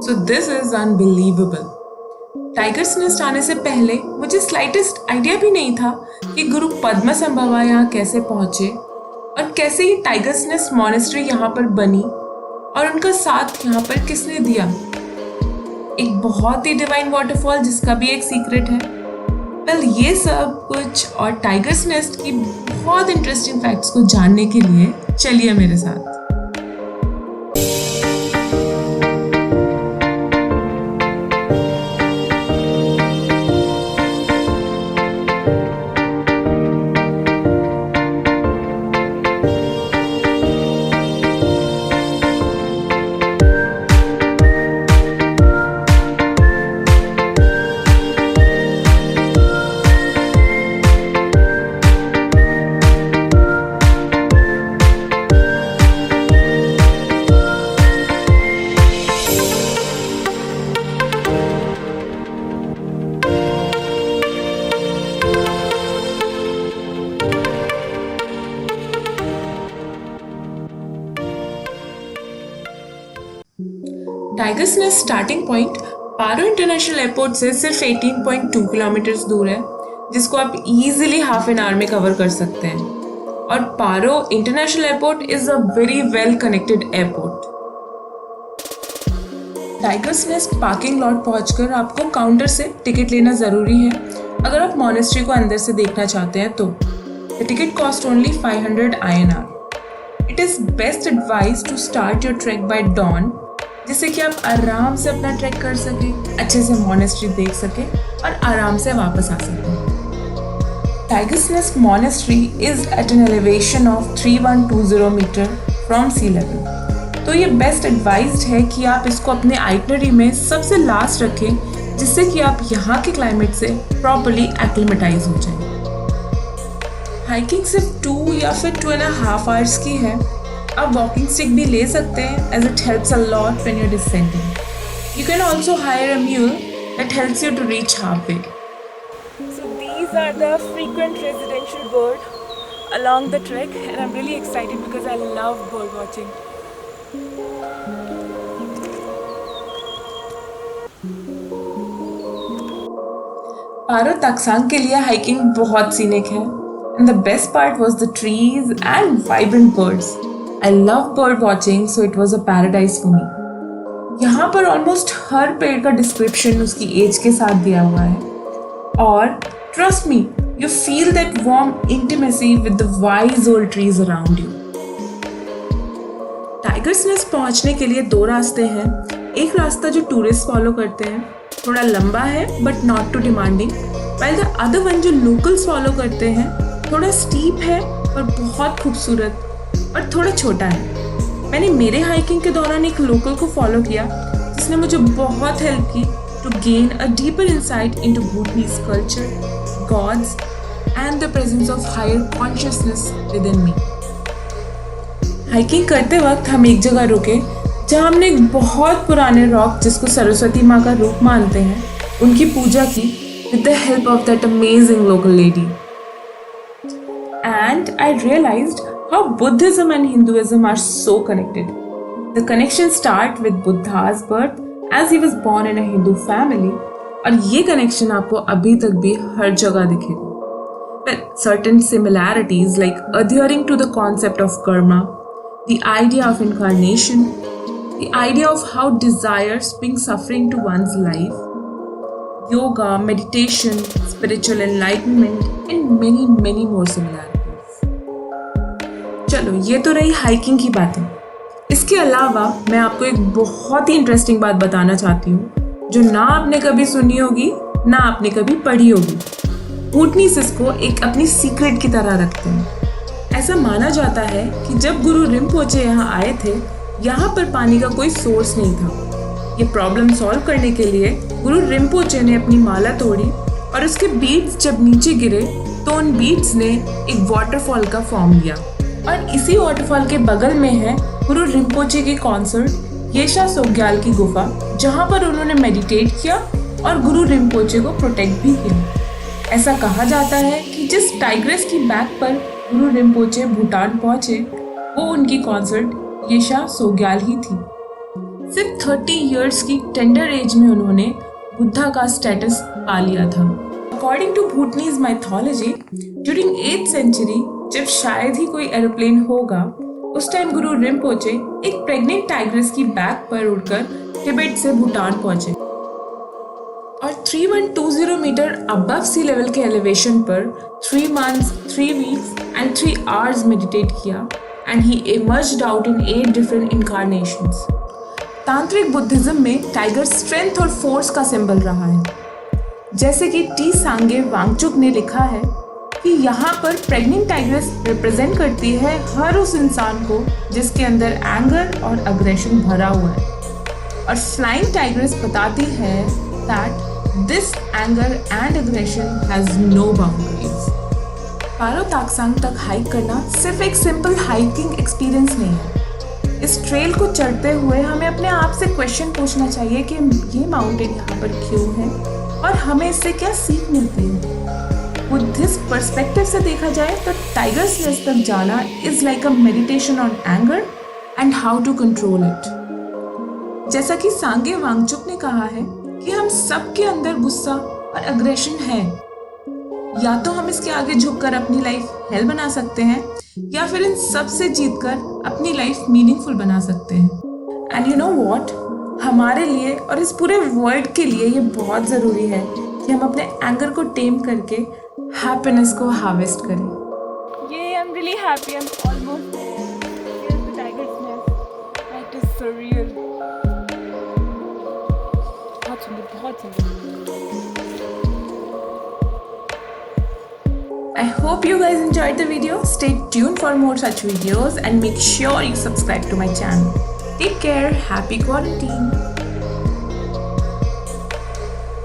So this is unbelievable. Tigers nest आने से पहले मुझे स्लाइटेस्ट आइडिया भी नहीं था कि गुरु पद्मा संभवा यहाँ कैसे पहुंचे और कैसे ये टाइगर्स नेस्ट मॉनेस्ट्री यहाँ पर बनी और उनका साथ यहाँ पर किसने दिया। एक बहुत ही डिवाइन वाटरफॉल जिसका भी एक सीक्रेट है। वेल, ये सब कुछ और टाइगर्स नेस्ट की बहुत इंटरेस्टिंग फैक्ट्स को जानने के लिए चलिए मेरे साथ। Tiger's Nest starting point Paro international airport से सिर्फ 18.2 किलोमीटर्स दूर है, जिसको आप इजीली हाफ एन आवर में कवर कर सकते हैं। और Paro international airport is a very well connected airport. Tiger's Nest parking lot पहुंचकर आपको काउंटर से टिकट लेना ज़रूरी है अगर आप मॉनेस्ट्री को अंदर से देखना चाहते हैं तो। The ticket cost only 500 INR। It is best advise to start your track by dawn, जिससे कि आप आराम से अपना ट्रैक कर सकें, अच्छे से मॉनेस्ट्री देख सकें और आराम से वापस आ सकें। Tiger's Nest Monastery is at an elevation of 3120 metre from sea level. तो ये बेस्ट एडवाइज्ड है कि आप इसको अपने आइटनरी में सबसे लास्ट रखें, जिससे कि आप यहाँ के क्लाइमेट से प्रॉपरली एक्लिमेटाइज हो जाएं। हाइकिंग सिर्फ 2 या फिर 2.5 आवर्स की है। आप वॉकिंग स्टिक भी ले सकते हैं as it helps a lot when you are descending. You can also hire a mule that helps you to reach halfway. So these are the frequent residential bird along the trek, and I'm really excited because I love bird watching. पारो तक्सांग के लिए hiking बहुत scenic है, and the best part was the trees and vibrant birds. I love bird watching, so it was a paradise for me. यहाँ पर almost हर पेड़ का description उसकी as के साथ दिया हुआ है और trust me, you feel that warm intimacy with the wise old trees around you. Tigers nest पहुंचने के लिए 2 रास्ते हैं। एक रास्ता जो टूरिस्ट फॉलो करते हैं थोड़ा लंबा है but not too demanding, while the other one जो लोकल्स फॉलो करते हैं थोड़ा स्टीप है और बहुत खूबसूरत और थोड़ा छोटा है। मैंने मेरे हाइकिंग के दौरान एक लोकल को फॉलो किया जिसने मुझे बहुत हेल्प की to gain a deeper insight into Bhutanese culture, gods and the presence of higher consciousness within me. Hiking करते वक्त हम एक जगह रुके जहाँ हमने एक बहुत पुराने रॉक जिसको सरस्वती माँ का रूप मानते हैं उनकी पूजा की with the help of that amazing local lady. And I realized how Buddhism and Hinduism are so connected. The connection starts with Buddha's birth as he was born in a Hindu family, और ये connection आपको अभी तक भी हर जगह दिखेगा। Well, certain similarities like adhering to the concept of karma, the idea of incarnation, the idea of how desires bring suffering to one's life, yoga, meditation, spiritual enlightenment, and many more similarities. चलो, ये तो रही hiking की बातें। इसके अलावा मैं आपको एक बहुत ही इंटरेस्टिंग बात बताना चाहती हूँ जो ना आपने कभी सुनी होगी ना आपने कभी पढ़ी होगी। भूटनीस इसको एक अपनी सीक्रेट की तरह रखते हैं। ऐसा माना जाता है कि जब गुरु रिम्पोचे यहाँ आए थे, यहाँ पर पानी का कोई सोर्स नहीं था। ये प्रॉब्लम सॉल्व करने के लिए गुरु रिम्पोचे ने अपनी माला तोड़ी और उसके बीड्स जब नीचे गिरे तो उन बीड्स ने एक वाटरफॉल का फॉर्म लिया। और इसी वाटरफॉल के बगल में है गुरु रिम्पोचे की कॉन्सर्ट येशा सोग्याल की गुफा, जहाँ पर उन्होंने मेडिटेट किया और गुरु रिम्पोचे को प्रोटेक्ट भी किया। ऐसा कहा जाता है कि जिस टाइग्रेस की बैक पर गुरु रिम्पोचे भूटान पहुंचे वो उनकी कॉन्सर्ट येशा सोग्याल ही थी। सिर्फ 30 इयर्स की टेंडर एज में उन्होंने बुद्धा का स्टेटस पा लिया था। According to Bhutanese mythology, during 8th century जब शायद ही कोई एरोप्लेन होगा, उस टाइम गुरु रिम्पोचे एक प्रेग्नेंट टाइग्रेस की बैक पर उड़कर तिब्बत से भूटान पहुंचे और 3120 मीटर अबव सी लेवल के एलिवेशन पर 3 months, 3 weeks and 3 hours meditate किया and he emerged out in 8 different incarnations. तांत्रिक बुद्धिज्म में टाइगर स्ट्रेंथ और फोर्स का सिंबल रहा है। जैसे कि टी सांगे वांगचुक ने लिखा है कि यहाँ पर प्रेग्नेंट टाइग्रेस रिप्रेजेंट करती है हर उस इंसान को जिसके अंदर एंगर और अग्रेशन भरा हुआ है, और फ्लाइंग टाइग्रेस बताती है that this anger and aggression has no boundaries. पारो ताक्सांग तक हाइक करना सिर्फ एक सिंपल हाइकिंग एक्सपीरियंस नहीं है। इस ट्रेल को चढ़ते हुए हमें अपने आप से क्वेश्चन पूछना चाहिए कि ये माउंटेन यहाँ पर क्यों है और हमें इससे क्या सीख मिलती है। बुद्धिस्ट पर्सपेक्टिव से देखा जाए तो टाइगर्स नेस्ट तक जाना is like a meditation on anger and how to control it. जैसा कि सांगे वांगचुक ने कहा है कि हम सबके अंदर गुस्सा और अग्रेशन है, या तो हम इसके आगे झुककर अपनी लाइफ हेल बना सकते हैं या फिर इन सब से जीतकर अपनी लाइफ मीनिंगफुल बना सकते हैं। एंड यू नो व्हाट, हमारे लिए और इस पूरे वर्ल्ड के लिए ये बहुत ज़रूरी है कि हम अपने एंगर को टेम करके हैप्पीनेस को हार्वेस्ट करें। Yay, I'm really happy. I'm almost there. Here's the tiger's nest. That is surreal. बहुत सुंदर। I hope you guys enjoyed the video. Stay tuned for more such videos and make sure you subscribe to my channel. Take care. Happy quarantine.